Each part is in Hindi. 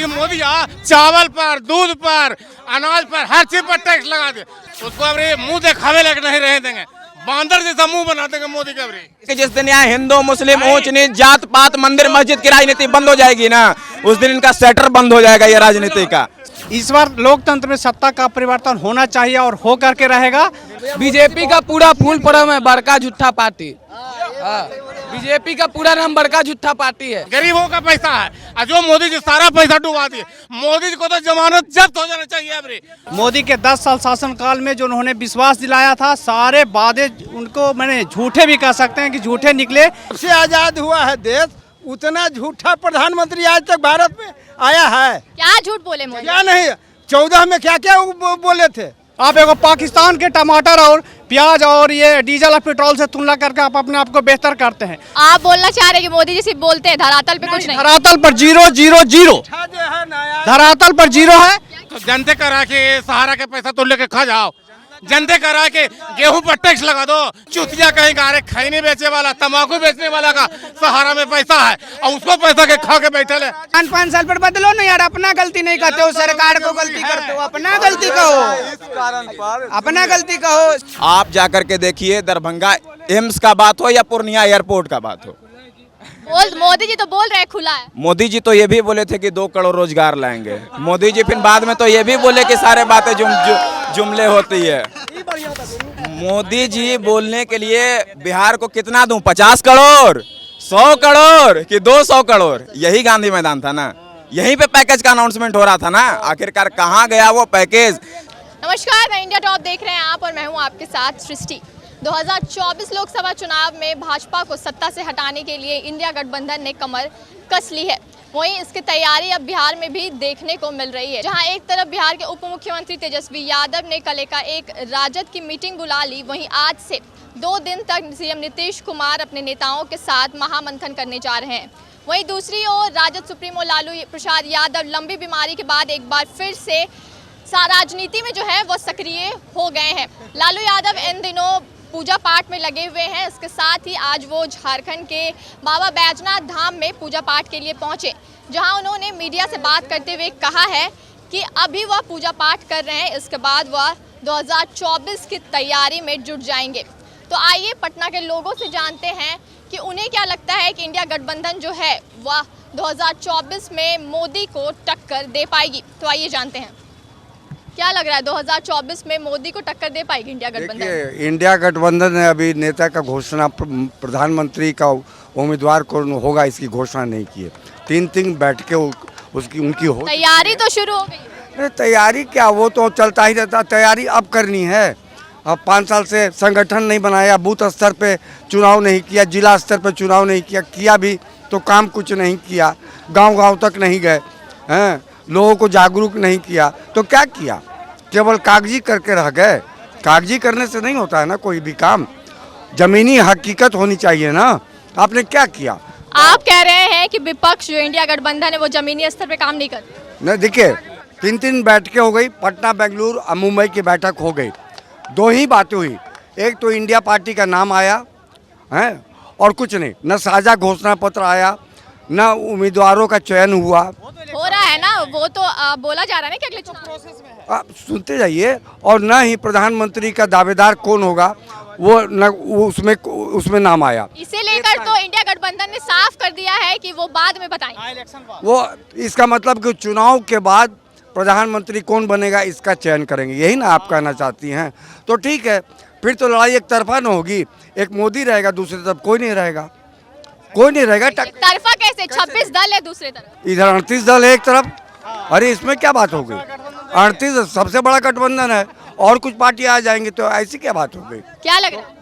ये मोदी चावल पर, दूध पर, अनाज पर, हर चीज पर टैक्स लगा दे। उसको अब ये मुंह दिखावे लेके नहीं रह देंगे, बांदर जैसा मुंह बना देंगे मोदी का। कि जिस दिन यहाँ हिंदू मुस्लिम ऊंच नीच जात पात मंदिर मस्जिद की राजनीति बंद हो जाएगी ना, उस दिन इनका सेटर बंद हो जाएगा ये राजनीति का। इस बार लोकतंत्र में सत्ता का परिवर्तन होना चाहिए और हो करके रहेगा। बीजेपी का पूरा फूल फॉर्म है बड़का झूठा पार्टी। बीजेपी का पूरा नाम बड़का झूठा पार्टी है। गरीबों का पैसा है और जो मोदी जी सारा पैसा डुबा दिए। मोदी जी को तो जमानत जब्त हो जाना चाहिए। अब मोदी के 10 साल शासनकाल में जो उन्होंने विश्वास दिलाया था, सारे वादे उनको मैंने झूठे भी कह सकते हैं कि झूठे निकले। सबसे आजाद हुआ है देश, उतना झूठा प्रधानमंत्री आज तक भारत में आया है। क्या झूठ बोले मोदी? क्या नहीं, 14 में क्या क्या बोले थे। आप एगो पाकिस्तान के टमाटर और प्याज और ये डीजल और पेट्रोल से तुलना करके आप अपने आप को बेहतर करते हैं। आप बोलना चाह रहे हैं कि मोदी जी सिर्फ बोलते हैं, धरातल पे कुछ नहीं? धरातल पर 0-0-0, धरातल पर 0 है। तो जनते करा के सहारा के पैसा तो लेके खा जाओ, जनते करा के गेहूं पर टैक्स लगा दो। चुतिया कहीं का, अरे खैनी बेचने वाला, तंबाकू बेचने वाला का सहारा में पैसा है और उसको पैसा के खा के बैठे ले। 5 साल पर बदलो ना यार, अपना गलती नहीं करते हो, सरकार को गलती करते हो। अपना गलती कहो, अपना गलती कहो। आप जाकर के देखिए, दरभंगा एम्स का बात हो या पूर्णिया एयरपोर्ट का बात हो, मोदी जी तो बोल रहे हैं खुला है। मोदी जी तो ये भी बोले थे कि 2 करोड़ रोजगार लाएंगे। मोदी जी फिर बाद में तो ये भी बोले कि सारे बातें जुमले होती है। मोदी जी बोलने के लिए बिहार को कितना दूं, 50 करोड़, 100 करोड़ कि 200 करोड़? यही गांधी मैदान था ना, यहीं पे पैकेज का अनाउंसमेंट हो रहा था ना। आखिरकार कहाँ गया वो पैकेज? नमस्कार, मैं इंडिया टॉप देख रहे हैं आप और मैं हूं आपके साथ सृष्टि। 2024 लोकसभा चुनाव में भाजपा को सत्ता से हटाने के लिए इंडिया गठबंधन ने कमर कस ली है। वहीं इसकी तैयारी अब बिहार में भी देखने को मिल रही है, जहां एक तरफ बिहार के उप मुख्यमंत्री तेजस्वी यादव ने कल एक राजद की मीटिंग बुला ली, वहीं आज से 2 दिन तक सीएम नीतीश कुमार अपने नेताओं के साथ महामंथन करने जा रहे हैं। वहीं दूसरी ओर राजद सुप्रीमो लालू प्रसाद यादव लंबी बीमारी के बाद एक बार फिर से राजनीति में जो है वो सक्रिय हो गए हैं। लालू यादव इन दिनों पूजा पाठ में लगे हुए हैं। इसके साथ ही आज वो झारखंड के बाबा बैजनाथ धाम में पूजा पाठ के लिए पहुंचे, जहां उन्होंने मीडिया से बात करते हुए कहा है कि अभी वह पूजा पाठ कर रहे हैं, इसके बाद वह 2024 की तैयारी में जुट जाएंगे। तो आइए पटना के लोगों से जानते हैं कि उन्हें क्या लगता है कि इंडिया गठबंधन जो है वह 2024 में मोदी को टक्कर दे पाएगी। तो आइए जानते हैं, क्या लग रहा है 2024 में मोदी को टक्कर दे पाएगी इंडिया गठबंधन? इंडिया गठबंधन ने अभी नेता का घोषणा, प्रधानमंत्री का उम्मीदवार कौन होगा इसकी घोषणा नहीं की है। 3 बैठकें उनकी हो, तैयारी तो शुरू हो गई। अरे तैयारी क्या, वो तो चलता ही रहता। तैयारी अब करनी है। अब 5 साल से संगठन नहीं बनाया, बूथ स्तर पे चुनाव नहीं किया, जिला स्तर पे चुनाव नहीं किया भी तो काम कुछ नहीं किया, गांव तक नहीं गए हैं, लोगों को जागरूक नहीं किया तो क्या किया, केवल कागजी करके रह गए। कागजी करने से नहीं होता है ना कोई भी काम, जमीनी हकीकत होनी चाहिए ना। आपने क्या किया? आप कह रहे हैं कि विपक्ष जो इंडिया गठबंधन है वो जमीनी स्तर पे काम नहीं कर रही। नहीं, देखिए 3 बैठकें हो गई, पटना, बेंगलुरु और मुंबई की बैठक हो गई। 2 ही बातें हुई, एक तो इंडिया पार्टी का नाम आया है और कुछ नहीं, न साझा घोषणा पत्र आया, न उम्मीदवारों का चयन हुआ। हो रहा है ना, वो तो बोला जा रहा है ना कि अगले प्रोसेस में है। आप सुनते जाइए। और न ही प्रधानमंत्री का दावेदार कौन होगा वो न उसमें नाम आया। इसे लेकर तो इंडिया गठबंधन ने साफ कर दिया है कि वो बाद में बताएंगे। वो इसका मतलब कि चुनाव के बाद प्रधानमंत्री कौन बनेगा इसका चयन करेंगे, यही ना आप कहना चाहती हैं? तो ठीक है, फिर तो लड़ाई एक तरफा न होगी, एक मोदी रहेगा, दूसरी तरफ कोई नहीं रहेगा, कोई नहीं रहेगा। तरफा कैसे? 26 दल है दूसरे तरफ, इधर 38 दल है एक तरफ। अरे इसमें क्या बात हो गई? 38 सबसे बड़ा गठबंधन है और कुछ पार्टी आ जाएंगी तो ऐसी क्या बात हो गई? क्या लग रहा है?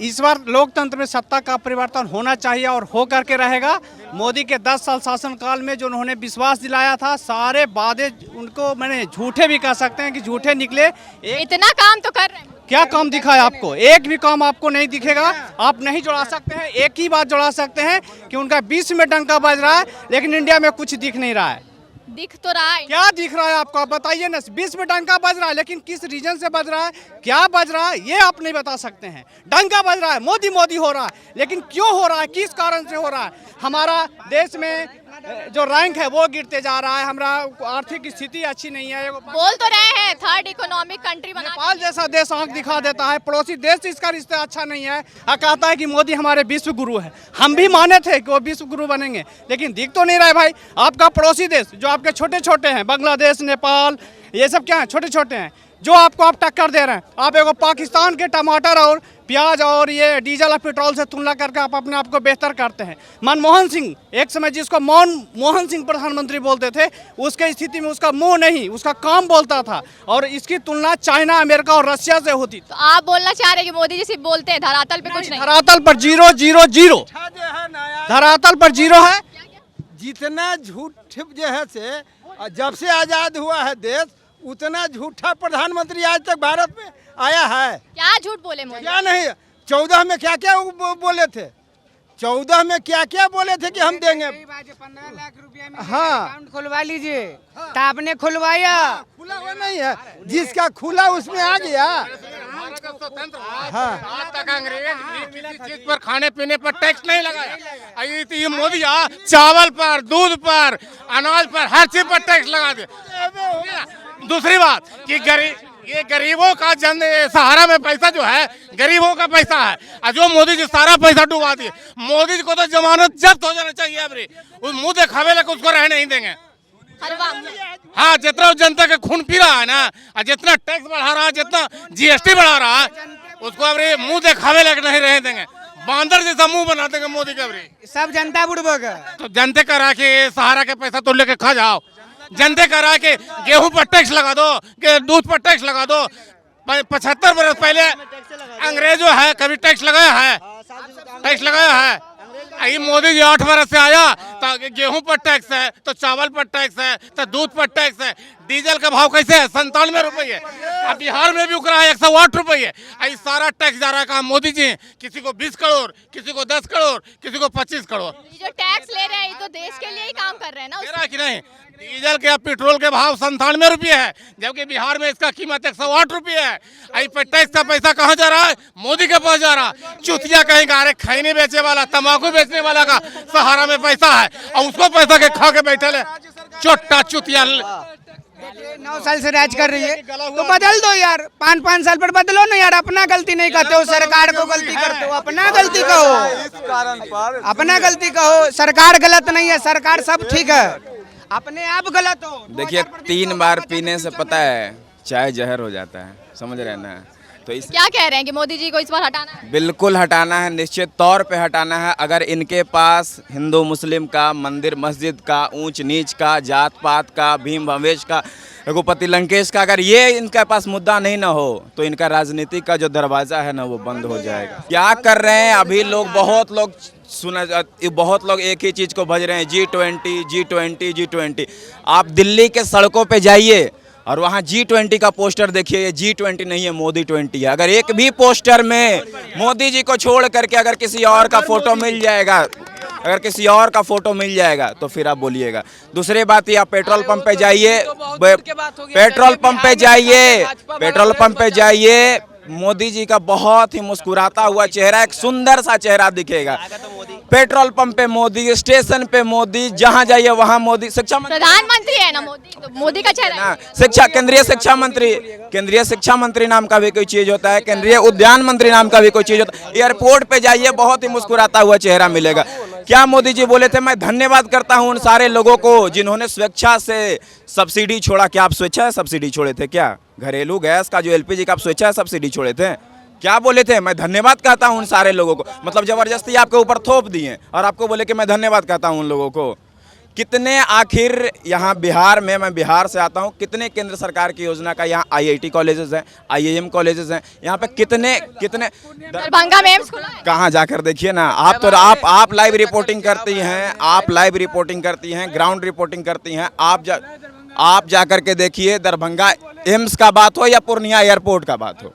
इस बार लोकतंत्र में सत्ता का परिवर्तन होना चाहिए और हो करके रहेगा। मोदी के 10 साल शासनकाल में जो उन्होंने विश्वास दिलाया था, सारे वादे उनको मैंने झूठे भी कह सकते हैं कि झूठे निकले। इतना काम तो कर रहे हैं, क्या काम दिखा है आपको? एक भी काम आपको नहीं दिखेगा। आप नहीं जुड़ा सकते हैं, एक ही बात जुड़ा सकते हैं कि उनका 20 में डंका बज रहा है, लेकिन इंडिया में कुछ दिख नहीं रहा है। दिख तो रहा है। क्या दिख रहा है आपको? आप बताइए ना। 20 में डंका बज रहा है, लेकिन किस रीजन से बज रहा है, क्या बज रहा है, ये आप नहीं बता सकते हैं। डंका बज रहा है, मोदी मोदी हो रहा है, लेकिन क्यों हो रहा है, किस कारण से हो रहा है? हमारा देश में जो रैंक है वो गिरते जा रहा है। हमारा आर्थिक स्थिति अच्छी नहीं है। बोल तो रहे हैं थर्ड इकोनॉमिक कंट्री बना नेपाल जैसा देश आंख दिखा देता है, पड़ोसी देश से इसका रिश्ता अच्छा नहीं है। कहता है कि मोदी हमारे विश्व गुरु है। हम भी माने थे कि वो विश्व गुरु बनेंगे, लेकिन दिख तो नहीं रहा है भाई। आपका पड़ोसी देश जो आपके छोटे छोटे हैं, बांग्लादेश, नेपाल, ये सब क्या है, छोटे छोटे हैं, जो आपको आप टक्कर दे रहे हैं। आप एगो पाकिस्तान के टमाटर और प्याज और ये डीजल और पेट्रोल से तुलना करके आप अपने आप को बेहतर करते हैं। मनमोहन सिंह, एक समय जिसको मोहन सिंह प्रधानमंत्री बोलते थे, उसके स्थिति में उसका मुंह नहीं, उसका काम बोलता था। और इसकी तुलना चाइना, अमेरिका और रशिया से होती। तो आप बोलना चाह रहे हैं कि मोदी जी सिर्फ बोलते हैं, धरातल पे कुछ नहीं? धरातल पर 0 0 0, धरातल पर 0 है। जितना झूठ जो है से जब से आजाद हुआ है देश, उतना झूठा प्रधानमंत्री आज तक भारत में आया है। क्या झूठ बोले मोदी? क्या नहीं, 14 में क्या क्या बोले थे, 14 में क्या क्या बोले थे कि हम देंगे। 15 लाख रुपया में हाँ। अकाउंट खुलवा लीजिए, तो आपने खुलवाया? खुला हुआ नहीं है, जिसका खुला उसमें आ गया। हाँ। आज तक अंग्रेज किसी चीज पर, खाने पीने पर टैक्स नहीं लगाया। ये मोदी चावल पर, दूध पर, अनाज पर, हर चीज पर टैक्स लगा दे। दूसरी बात कि ये गरीबों का जन सहारा में पैसा जो है, गरीबों का पैसा है। और जो मोदी जी सारा पैसा डुबा दिए, मोदी जी को तो जमानत जब्त हो जाना चाहिए। अब उस मुंह दिखावे लगे उसको रहने नहीं देंगे। हाँ, जितना जनता के खून पी रहा है ना, और जितना टैक्स बढ़ा रहा है, जितना जीएसटी बढ़ा रहा है, उसको अब मुंह दिखावे लगे नहीं रहने देंगे। बांदर जैसा मुंह बना देंगे मोदी के। अब सब जनता बुड़बक। तो जनते का रहा कि सहारा के पैसा तो लेके खा जाओ। जनते का रहा कि गेहूं पर टैक्स लगा दो, कि दूध पर टैक्स लगा दो। 75 बरस पहले अंग्रेजों है कभी टैक्स लगाया है? टैक्स लगाया है? ये मोदी जी 8 बरस से आया तो गेहूं पर टैक्स है, तो चावल पर टैक्स है, तो दूध पर टैक्स है। डीजल का भाव कैसे है? 97 रुपये। अब बिहार में भी उग रहा है 108 रुपये। सारा टैक्स जा रहा है कहाँ? मोदी जी। किसी को 20 करोड़, किसी को 10 करोड़, किसी को 25 करोड़। जो टैक्स ले रहे हैं, ये तो देश के लिए ही काम कर रहे हैं ना। मेरा कि नहीं, डीजल के पेट्रोल के भाव 97 रुपये है, जबकि बिहार में इसका कीमत 108 रुपये है। पे टैक्स का पैसा कहाँ जा रहा है? मोदी के पास जा रहा है। चुतिया कहेंगे अरे खैनी बेचने वाला, तम्बाकू बेचने वाला का सहारा में पैसा है, और उसको पैसा के खा के बैठे ले चोटा चुतिया। 9 साल से राज कर रही है, तो बदल दो यार। 5-5 साल पर बदलो ना यार। अपना गलती नहीं करते हो, सरकार को गलती करते हो। अपना गलती कहो, अपना गलती कहो। सरकार गलत नहीं है, सरकार सब ठीक है, अपने आप गलत हो। देखिए, 3 बार पीने से पता है चाय जहर हो जाता है, समझ रहे हैं ना। तो इस क्या कह रहे हैं कि मोदी जी को इस बार हटाना है? बिल्कुल हटाना है, निश्चित तौर पे हटाना है। अगर इनके पास हिंदू मुस्लिम का, मंदिर मस्जिद का, ऊंच नीच का, जात पात का, भीम भवेश का, रघुपति लंकेश का, अगर ये इनके पास मुद्दा नहीं ना हो, तो इनका राजनीति का जो दरवाज़ा है ना, वो बंद हो जाएगा। क्या कर रहे हैं अभी लोग? बहुत लोग एक ही चीज़ को भज रहे हैं, G20 G20 G20। आप दिल्ली के सड़कों पे जाइए और वहाँ G20 का पोस्टर देखिए। ये G20 नहीं है, मोदी 20 है। अगर एक भी पोस्टर में मोदी जी को छोड़ करके अगर किसी और का फोटो मिल जाएगा, अगर किसी और का फोटो मिल जाएगा, तो फिर आप बोलिएगा। दूसरी बात, ये आप पेट्रोल पंप पे जाइए, पेट्रोल पंप पे जाइए, मोदी जी का बहुत ही मुस्कुराता हुआ चेहरा, एक सुंदर सा चेहरा दिखेगा। पेट्रोल पंप पे मोदी, स्टेशन पे मोदी, जहाँ जाइए वहाँ मोदी। शिक्षा प्रधानमंत्री है ना मोदी, तो मोदी का चेहरा ना। केंद्रीय शिक्षा मंत्री नाम का भी कोई चीज होता है, केंद्रीय उद्यान मंत्री नाम का भी कोई चीज होता है। एयरपोर्ट पे जाइए, बहुत ही मुस्कुराता हुआ चेहरा मिलेगा। क्या मोदी जी बोले थे? मैं धन्यवाद करता हूँ उन सारे लोगों को जिन्होंने स्वेच्छा से सब्सिडी छोड़ा। क्या आप स्वेच्छा से सब्सिडी छोड़े थे? क्या घरेलू गैस का जो LPG का आप स्वेच्छा से सब्सिडी छोड़े थे? क्या बोले थे? मैं धन्यवाद कहता हूँ उन सारे लोगों को। मतलब जबरदस्ती आपके ऊपर थोप दिए और आपको बोले कि मैं धन्यवाद कहता हूँ उन लोगों को। कितने आखिर यहाँ बिहार में, मैं बिहार से आता हूँ, कितने केंद्र सरकार की योजना का यहाँ IIT कॉलेजेस हैं, IIM कॉलेजेस हैं। यहाँ पे कितने दरभंगा में एम्स खुला है। कहाँ जाकर देखिए ना। आप लाइव रिपोर्टिंग करती हैं, आप लाइव रिपोर्टिंग करती हैं, ग्राउंड रिपोर्टिंग करती हैं। आप जाकर के देखिए, दरभंगा एम्स का बात हो या पूर्णिया एयरपोर्ट का बात हो।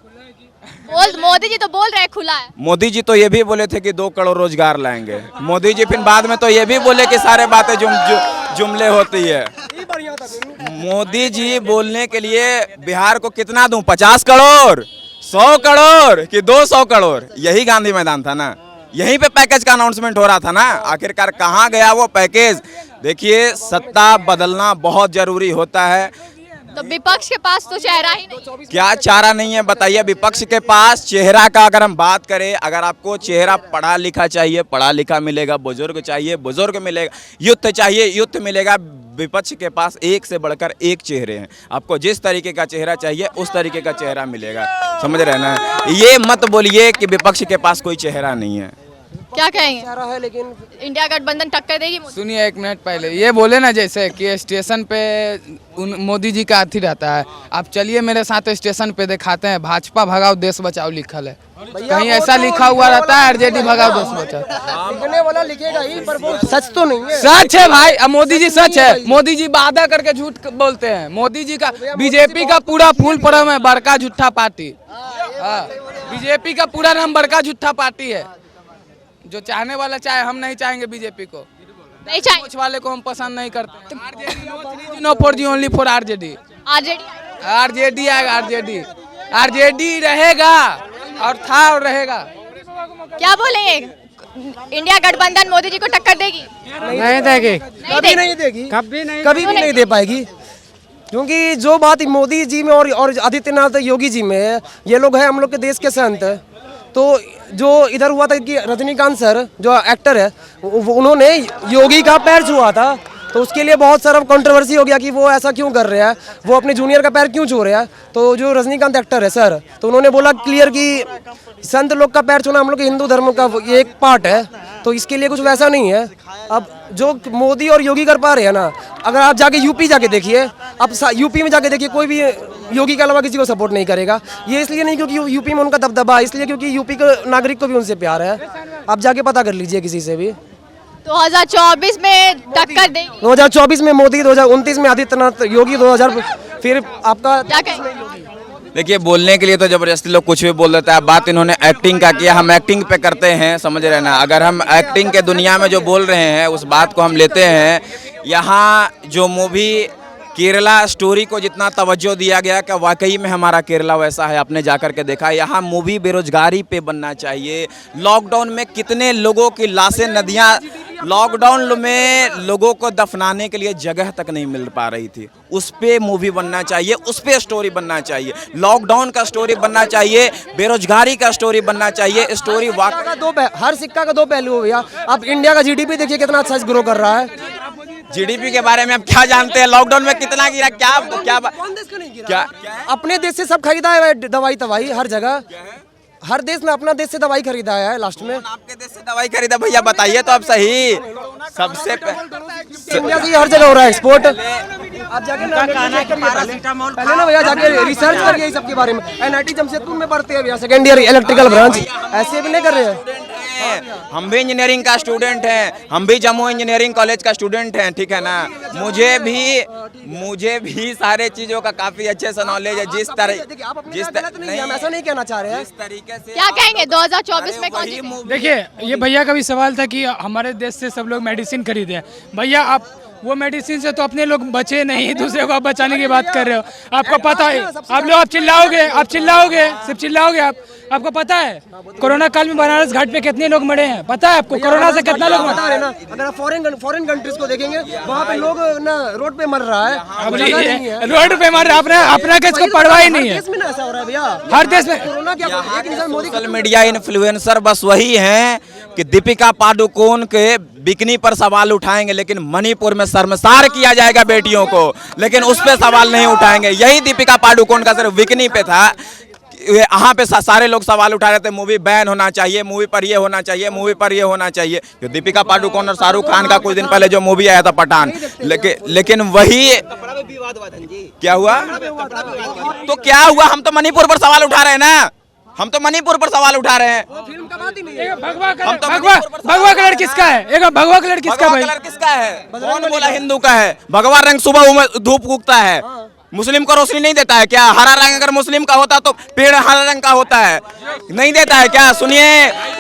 मोदी जी तो बोल रहे हैं खुला है। मोदी जी तो ये भी बोले थे कि 2 करोड़ रोजगार लाएंगे। मोदी जी फिर बाद में तो ये भी बोले कि सारे बातें जुमले होती है। मोदी जी बोलने के लिए बिहार को कितना दूं? 50 करोड़, 100 करोड़ कि 200 करोड़? यही गांधी मैदान था ना। यहीं पे पैकेज का अनाउंसमेंट हो रहा था ना, आखिरकार कहाँ गया वो पैकेज। देखिए सत्ता बदलना बहुत जरूरी होता है। तो विपक्ष के पास तो चेहरा ही नहीं। क्या चारा नहीं है बताइए। विपक्ष के पास चेहरा का अगर हम बात करें, अगर आपको चेहरा पढ़ा लिखा चाहिए, पढ़ा लिखा मिलेगा, बुजुर्ग चाहिए, बुजुर्ग मिलेगा, युद्ध चाहिए, युद्ध मिलेगा। विपक्ष के पास एक से बढ़कर एक चेहरे हैं। आपको जिस तरीके का चेहरा चाहिए उस तरीके का चेहरा मिलेगा, समझ रहे ना। ये मत बोलिए कि विपक्ष के पास कोई चेहरा नहीं है। क्या कहेंगे, लेकिन इंडिया गठबंधन टक्कर देगी मोदी? सुनिए एक मिनट पहले ये बोले ना जैसे कि स्टेशन पे मोदी जी का अथी रहता है, आप चलिए मेरे साथ स्टेशन पे दिखाते हैं, भाजपा भगाओ देश बचाओ लिखल है, कहीं ऐसा लिखा हुआ रहता है आरजेडी भगाओ देश बचाओ? लिखने वाला लिखेगा ही, पर वो सच तो नहीं है। सच है भाई, अब मोदी जी सच है। मोदी जी वादा करके झूठ बोलते हैं। मोदी जी का बीजेपी का पूरा फुल फॉर्म है बड़का झूठा पार्टी। बीजेपी का पूरा नाम बड़का झूठा पार्टी है। जो चाहने वाला चाहे, हम नहीं चाहेंगे बीजेपी को, नहीं चाहिए कुछ वाले को हम पसंद नहीं करते। No for the only for RJD. RJD आएगा, आरजेडी रहेगा और था और रहेगा। क्या बोलेंगे, इंडिया गठबंधन मोदी जी को टक्कर देगी? नहीं देगी, कभी नहीं देगी, कभी भी नहीं दे पाएगी। क्योंकि जो बात मोदी जी में और आदित्यनाथ योगी जी में है, ये लोग हैं हम लोग के देश के संत। तो जो इधर हुआ था कि रजनीकांत सर जो एक्टर है, उन्होंने योगी का पैर छुआ था, तो उसके लिए बहुत सारा कंट्रोवर्सी हो गया कि वो ऐसा क्यों कर रहा है, वो अपने जूनियर का पैर क्यों छू रहा है। तो जो रजनीकांत एक्टर है सर, तो उन्होंने बोला क्लियर कि संत लोग का पैर छूना हम लोग के हिंदू धर्म का ये एक पार्ट है, तो इसके लिए कुछ वैसा नहीं है। अब जो मोदी और योगी कर पा रहे हैं ना, अगर आप जाके यूपी जाके देखिए, अब यूपी में जाके देखिए, कोई भी योगी के अलावा किसी को सपोर्ट नहीं करेगा। ये इसलिए नहीं क्योंकि यूपी में उनका दबदबा है, इसलिए क्योंकि यूपी के नागरिक को भी उनसे प्यार है। आप जाके पता कर लीजिए किसी से भी। 2024 में टक्कर देगी? 2024 में मोदी, 2029 में आदित्यनाथ, योगी 2000 फिर आपका। क्या कहेंगे? देखिए बोलने के लिए तो जबरदस्ती लोग कुछ भी बोल देता है। बात इन्होंने एक्टिंग का किया, हम एक्टिंग पे करते हैं, समझ रहे ना। अगर हम एक्टिंग के दुनिया में जो बोल रहे हैं उस बात को हम लेते हैं। यहाँ जो मूवी केरला स्टोरी को जितना तवज्जो दिया गया कि वाकई में हमारा केरला वैसा है, आपने जाकर के देखा। यहाँ मूवी बेरोजगारी पे बनना चाहिए। लॉकडाउन में कितने लोगों की लाशें नदियाँ, लॉकडाउन में लोगों को दफनाने के लिए जगह तक नहीं मिल पा रही थी, उस पे मूवी बनना चाहिए, उस पे स्टोरी बनना चाहिए। लॉकडाउन का स्टोरी बनना चाहिए, बेरोजगारी का स्टोरी बनना चाहिए। स्टोरी हर सिक्का का दो पहलू हो भैया। अब इंडिया का जीडीपी देखिए कितना अच्छा ग्रो कर रहा है। जीडीपी के बारे में आप क्या जानते हैं? लॉकडाउन में कितना गिरा? क्या अपने देश से सब खरीदा है दवाई तवाई, हर जगह हर देश ने अपना देश से दवाई खरीदा है। लास्ट में आपके देश से दवाई खरीदा भैया, बताइए तो आप सही। सबसे इंडिया से हर जगह हो रहा है एक्सपोर्ट। आप जाके पहले ना भैया जाके रिसर्च करिए इस सब के बारे में। एनआईटी जमशेदपुर में पढ़ते हैं भैया, सेकेंड ईयर इलेक्ट्रिकल ब्रांच। ऐसे भी नहीं कर रहे हैं। हम भी इंजीनियरिंग का स्टूडेंट हैं, हम भी जम्मू इंजीनियरिंग कॉलेज का स्टूडेंट हैं, ठीक है ना। मुझे भी सारे चीजों का काफी अच्छे से नॉलेज है। जिस तरह हम ऐसा नहीं कहना चाह रहे हैं। तरीके से क्या कहेंगे 2024 में कौन सी? देखिए ये भैया का भी सवाल था कि हमारे देश से सब लोग मेडिसिन खरीदे हैं। भैया आप वो मेडिसिन से तो अपने लोग बचे नहीं, दूसरे को आप बचाने की बात कर रहे हो। आपको पता है, आप लोग आप चिल्लाओगे, सिर्फ चिल्लाओगे आप। आपको पता है कोरोना काल में बनारस घाट पे कितने लोग मरे हैं? पता है आपको कोरोना से कितना लोग बता रहे ना। अगर आप फॉरेन कंट्रीज को देखेंगे, वहाँ पे लोग ना रोड पे मर रहा है। रोड पे मर रहा है, अपना किसको परवाह ही नहीं है। देश में ना ऐसा हो रहा है भैया, हर देश में। कोरोना क्या सोशल मीडिया इन्फ्लुएंसर बस वही हैं कि दीपिका पादुकोण के बिकनी पर सवाल उठाएंगे, लेकिन मणिपुर में शर्मसार किया जाएगा बेटियों को, लेकिन उस पे सवाल नहीं उठाएंगे। यही दीपिका पादुकोण का सिर्फ बिकनी पे था। यहाँ पे सारे लोग सवाल उठा रहे थे, मूवी बैन होना चाहिए, मूवी पर ये होना चाहिए, मूवी पर ये होना चाहिए। तो दीपिका पादुकोण और शाहरुख खान का कुछ दिन पहले जो मूवी आया था पठान, लेकिन वही क्या हुआ? तो क्या हुआ? हम तो मणिपुर पर सवाल उठा रहे हैं ना, हम तो मणिपुर पर सवाल उठा रहे हैं। भगवा कलर किसका है? एक भगवा कलर किसका भाई? कलर किसका है? कौन बोला हिंदू का है? भगवा रंग सुबह धूप उगता है, मुस्लिम को रोशनी नहीं देता है क्या? हरा रंग अगर मुस्लिम का होता तो पेड़ हरा रंग का होता है, नहीं देता है क्या? सुनिए,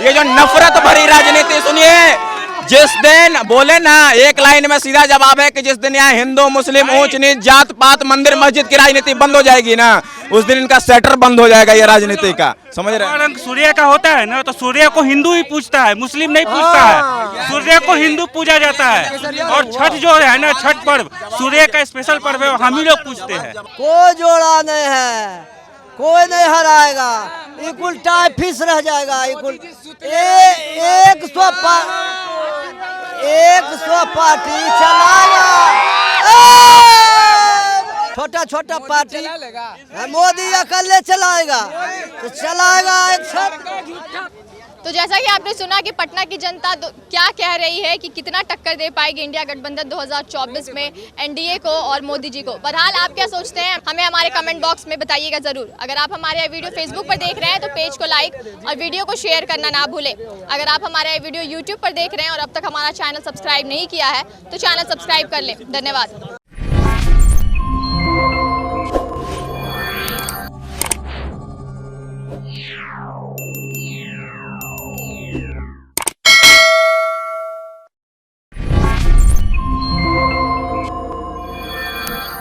ये जो नफरत भरी राजनीति, सुनिए, जिस दिन बोले ना, एक लाइन में सीधा जवाब है कि जिस दिन यहाँ हिंदू मुस्लिम ऊंच नीच जात पात मंदिर मस्जिद की राजनीति बंद हो जाएगी ना, उस दिन इनका सेटर बंद हो जाएगा ये राजनीति का, समझ रहे हैं? रंग सूर्य का होता है ना, तो सूर्य को हिंदू ही पूजता है, मुस्लिम नहीं पूजता है। सूर्य को हिंदू पूजा जाता है। और छठ जो है ना, छठ पर्व सूर्य का स्पेशल पर्व है, हम ही लोग पूजते हैं। कोई जोड़ा नहीं है, कोई नहीं हराएगा, इकुल टाई फिस रह जाएगा। इकुल 100 पार्टी चलाएगा, छोटा छोटा पार्टी मोदी अकेले चलाएगा तो चलाएगा 100। तो जैसा कि आपने सुना कि पटना की जनता क्या कह रही है कि कितना टक्कर दे पाएगी इंडिया गठबंधन 2024 में एनडीए को और मोदी जी को। बहरहाल आप क्या सोचते हैं हमें हमारे कमेंट बॉक्स में बताइएगा जरूर। अगर आप हमारे वीडियो फेसबुक पर देख रहे हैं तो पेज को लाइक और वीडियो को शेयर करना ना भूलें। अगर आप हमारा वीडियो यूट्यूब पर देख रहे हैं और अब तक हमारा चैनल सब्सक्राइब नहीं किया है तो चैनल सब्सक्राइब कर लें। धन्यवाद।